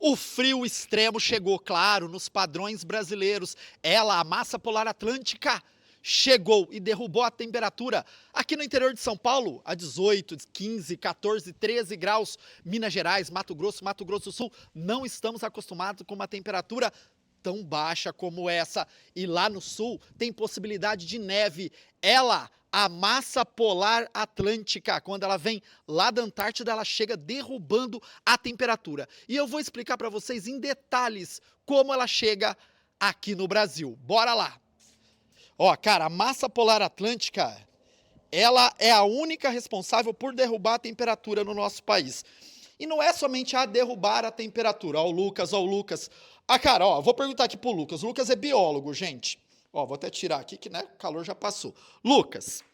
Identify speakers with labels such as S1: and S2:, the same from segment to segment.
S1: O frio extremo chegou, claro, nos padrões brasileiros. Ela, a massa polar atlântica, chegou e derrubou a temperatura aqui no interior de São Paulo a 18, 15, 14, 13 graus. Minas Gerais, Mato Grosso do Sul, não estamos acostumados com uma temperatura tão baixa como essa. E lá no sul tem possibilidade de neve. Ela, a massa polar atlântica, quando ela vem lá da Antártida, ela chega derrubando a temperatura. E eu vou explicar para vocês em detalhes como ela chega aqui no Brasil. Bora lá! Ó, cara, a massa polar atlântica, ela é a única responsável por derrubar a temperatura no nosso país. E não é somente a derrubar a temperatura. Ó, o Lucas. Ah, cara, ó, vou perguntar aqui pro Lucas. O Lucas é biólogo, gente. Ó, vou até tirar aqui que, né, o calor já passou. Lucas,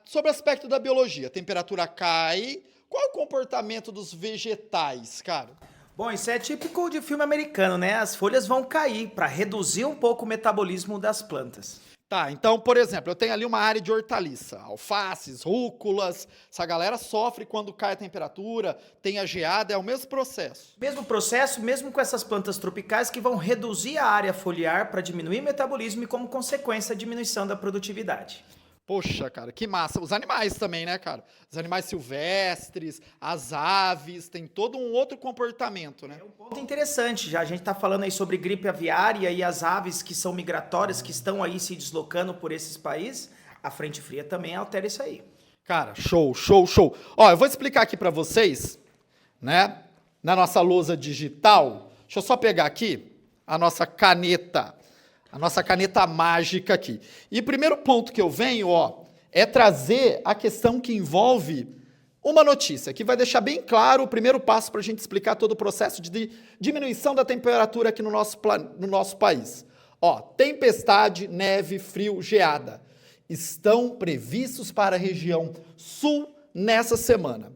S1: sobre o aspecto da biologia, a temperatura cai. Qual é o comportamento dos vegetais, cara?
S2: Bom, isso é típico de filme americano, né? As folhas vão cair para reduzir um pouco o metabolismo das plantas.
S1: Tá, então, por exemplo, eu tenho ali uma área de hortaliça, alfaces, rúculas, essa galera sofre quando cai a temperatura, tem a geada, é o mesmo processo.
S2: Mesmo processo, mesmo com essas plantas tropicais que vão reduzir a área foliar para diminuir o metabolismo e, como consequência, a diminuição da produtividade.
S1: Poxa, cara, que massa. Os animais também, né, cara? Os animais silvestres, as aves, tem todo um outro comportamento, né?
S2: É um ponto interessante, já a gente está falando aí sobre gripe aviária e as aves que são migratórias, que estão aí se deslocando por esses países, a frente fria também altera isso aí.
S1: Cara, show, show, show. Ó, eu vou explicar aqui pra vocês, né, na nossa lousa digital. Deixa eu só pegar aqui a nossa caneta mágica aqui. E o primeiro ponto que eu venho, ó, é trazer a questão que envolve uma notícia, que vai deixar bem claro o primeiro passo para a gente explicar todo o processo de diminuição da temperatura aqui no nosso país. Ó, tempestade, neve, frio, geada estão previstos para a região sul nessa semana.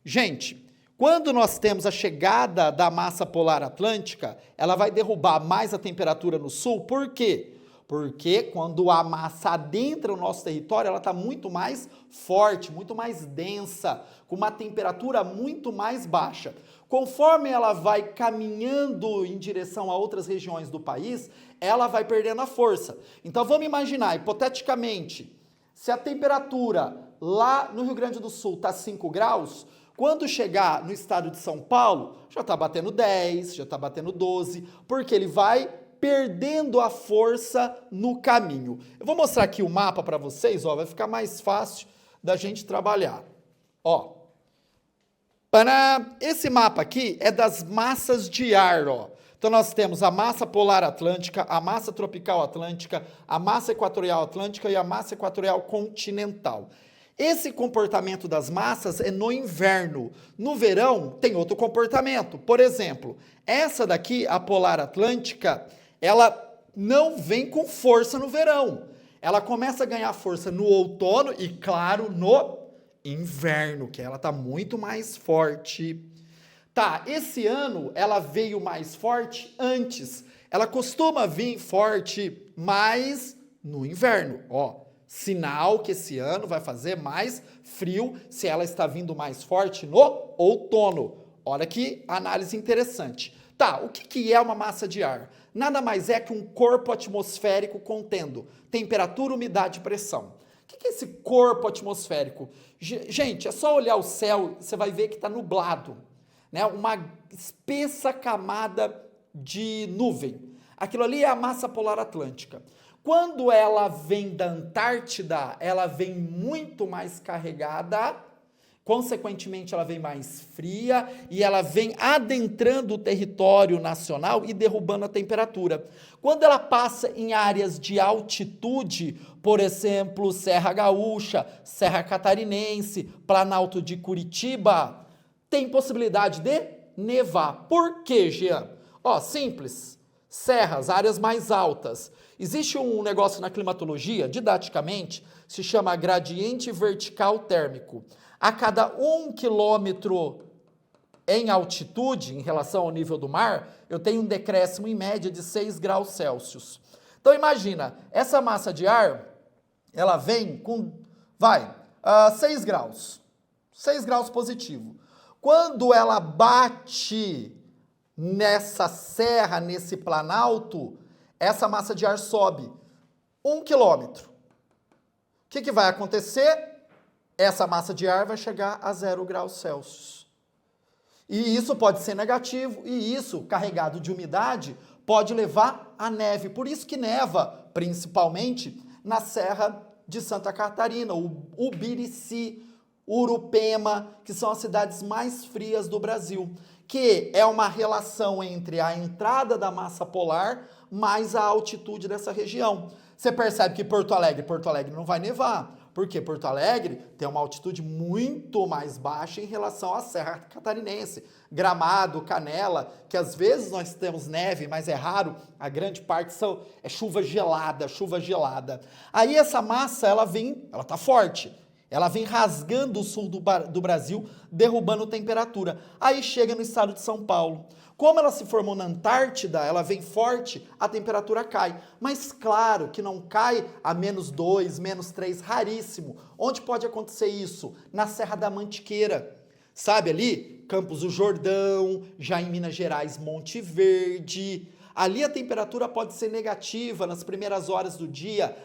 S1: Gente, quando nós temos a chegada da massa polar atlântica, ela vai derrubar mais a temperatura no sul, por quê? Porque quando a massa adentra o nosso território, ela está muito mais forte, muito mais densa, com uma temperatura muito mais baixa. Conforme ela vai caminhando em direção a outras regiões do país, ela vai perdendo a força. Então vamos imaginar, hipoteticamente, se a temperatura lá no Rio Grande do Sul está 5 graus, quando chegar no estado de São Paulo, já está batendo 10, já está batendo 12, porque ele vai perdendo a força no caminho. Eu vou mostrar aqui o mapa para vocês, ó, vai ficar mais fácil da gente trabalhar. Ó, esse mapa aqui é das massas de ar, ó. Então nós temos a massa polar atlântica, a massa tropical atlântica, a massa equatorial atlântica e a massa equatorial continental. Esse comportamento das massas é no inverno. No verão tem outro comportamento. Por exemplo, essa daqui, a polar atlântica, ela não vem com força no verão. Ela começa a ganhar força no outono e, claro, no inverno, que ela está muito mais forte. Tá, esse ano ela veio mais forte antes. Ela costuma vir forte mais no inverno, ó. Sinal que esse ano vai fazer mais frio se ela está vindo mais forte no outono. Olha que análise interessante. Tá, o que é uma massa de ar? Nada mais é que um corpo atmosférico contendo temperatura, umidade e pressão. O que é esse corpo atmosférico? Gente, é só olhar o céu, você vai ver que está nublado, né? Uma espessa camada de nuvem. Aquilo ali é a massa polar atlântica. Quando ela vem da Antártida, ela vem muito mais carregada, consequentemente ela vem mais fria e ela vem adentrando o território nacional e derrubando a temperatura. Quando ela passa em áreas de altitude, por exemplo, Serra Gaúcha, Serra Catarinense, Planalto de Curitiba, tem possibilidade de nevar. Por quê, Jean? Ó, simples. Serras, áreas mais altas. Existe um negócio na climatologia, didaticamente, se chama gradiente vertical térmico. A cada 1 quilômetro em altitude, em relação ao nível do mar, eu tenho um decréscimo em média de 6 graus Celsius. Então imagina, essa massa de ar, ela vem com, 6 graus. 6 graus positivo. Quando ela bate nessa serra, nesse planalto, essa massa de ar sobe 1 quilômetro. O que vai acontecer? Essa massa de ar vai chegar a 0 graus Celsius. E isso pode ser negativo, e isso, carregado de umidade, pode levar a neve. Por isso que neva, principalmente, na Serra de Santa Catarina, o Ubirici, Urupema, que são as cidades mais frias do Brasil, que é uma relação entre a entrada da massa polar mais a altitude dessa região. Você percebe que Porto Alegre não vai nevar, porque Porto Alegre tem uma altitude muito mais baixa em relação à Serra Catarinense. Gramado, Canela, que às vezes nós temos neve, mas é raro, a grande parte é chuva gelada. Aí essa massa, ela tá forte, ela vem rasgando o sul do Brasil, derrubando temperatura. Aí chega no estado de São Paulo. Como ela se formou na Antártida, ela vem forte, a temperatura cai. Mas claro que não cai a -2, -3, raríssimo. Onde pode acontecer isso? Na Serra da Mantiqueira. Sabe ali? Campos do Jordão, já em Minas Gerais, Monte Verde. Ali a temperatura pode ser negativa nas primeiras horas do dia.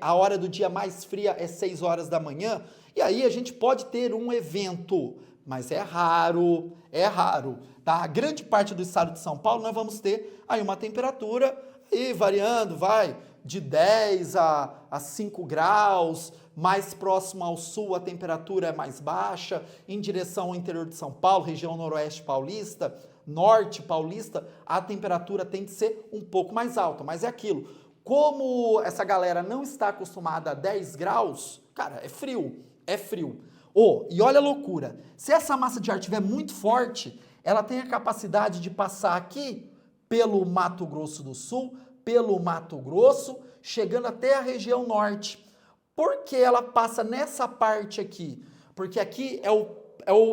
S1: A hora do dia mais fria é 6 horas da manhã. E aí a gente pode ter um evento, mas é raro. Tá? A grande parte do estado de São Paulo nós vamos ter aí uma temperatura e variando, de 10 a 5 graus, mais próximo ao sul a temperatura é mais baixa, em direção ao interior de São Paulo, região noroeste paulista, norte paulista, a temperatura tem que ser um pouco mais alta, mas é aquilo, como essa galera não está acostumada a 10 graus, cara, é frio. E olha a loucura, se essa massa de ar estiver muito forte, ela tem a capacidade de passar aqui pelo Mato Grosso do Sul, pelo Mato Grosso, chegando até a região norte. Por que ela passa nessa parte aqui? Porque aqui é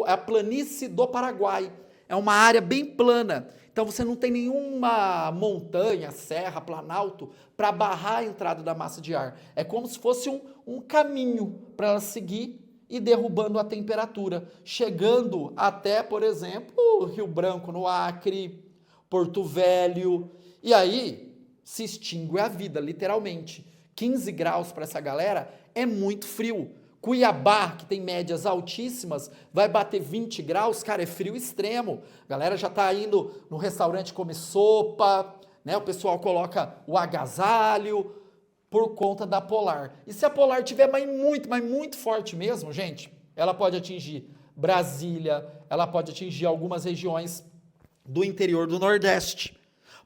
S1: a planície do Paraguai, é uma área bem plana, então você não tem nenhuma montanha, serra, planalto para barrar a entrada da massa de ar. É como se fosse um caminho para ela seguir e derrubando a temperatura, chegando até, por exemplo, Rio Branco, no Acre, Porto Velho, e aí se extingue a vida, literalmente. 15 graus para essa galera é muito frio. Cuiabá, que tem médias altíssimas, vai bater 20 graus, cara, é frio extremo. A galera já está indo no restaurante comer sopa, né? O pessoal coloca o agasalho, por conta da polar. E se a polar tiver mas muito forte mesmo, gente, ela pode atingir Brasília, ela pode atingir algumas regiões do interior do Nordeste.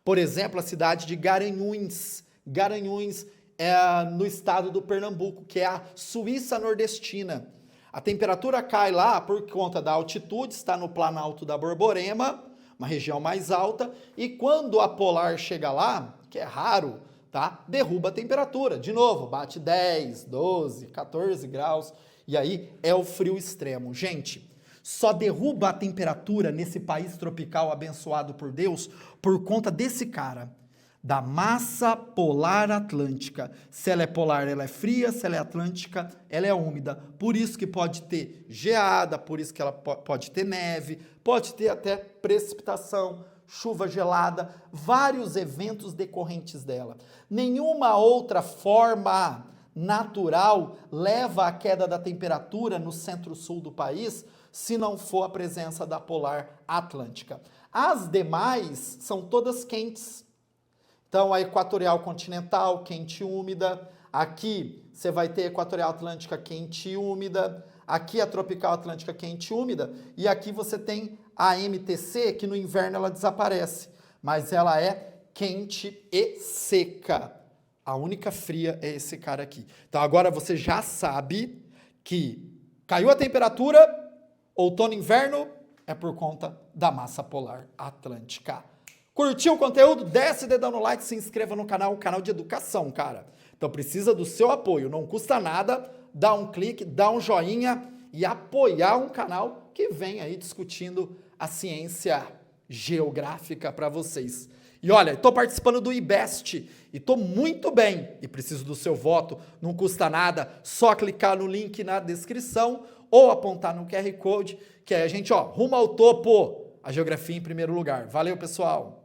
S1: Por exemplo, a cidade de Garanhuns. Garanhuns é no estado do Pernambuco, que é a Suíça nordestina. A temperatura cai lá por conta da altitude, está no Planalto da Borborema, uma região mais alta, e quando a polar chega lá, que é raro, tá? Derruba a temperatura, de novo, bate 10, 12, 14 graus, e aí é o frio extremo. Gente, só derruba a temperatura nesse país tropical abençoado por Deus por conta desse cara, da massa polar atlântica. Se ela é polar, ela é fria, se ela é atlântica, ela é úmida. Por isso que pode ter geada, por isso que ela pode ter neve, pode ter até precipitação, chuva gelada, vários eventos decorrentes dela. Nenhuma outra forma natural leva à queda da temperatura no centro-sul do país, se não for a presença da polar atlântica. As demais são todas quentes. Então, a equatorial continental, quente e úmida. Aqui, você vai ter a equatorial atlântica quente e úmida. Aqui, a tropical atlântica quente e úmida. E aqui você tem a MTC, que no inverno ela desaparece. Mas ela é quente e seca. A única fria é esse cara aqui. Então, agora você já sabe que caiu a temperatura, outono e inverno, é por conta da massa polar atlântica. Curtiu o conteúdo? Desce o dedão no like, se inscreva no canal, um canal de educação, cara. Então precisa do seu apoio, não custa nada, dá um clique, dá um joinha e apoiar um canal que vem aí discutindo a ciência geográfica para vocês. E olha, estou participando do IBEST e estou muito bem e preciso do seu voto, não custa nada, só clicar no link na descrição ou apontar no QR Code, que aí a gente, rumo ao topo. a geografia em primeiro lugar. Valeu, pessoal!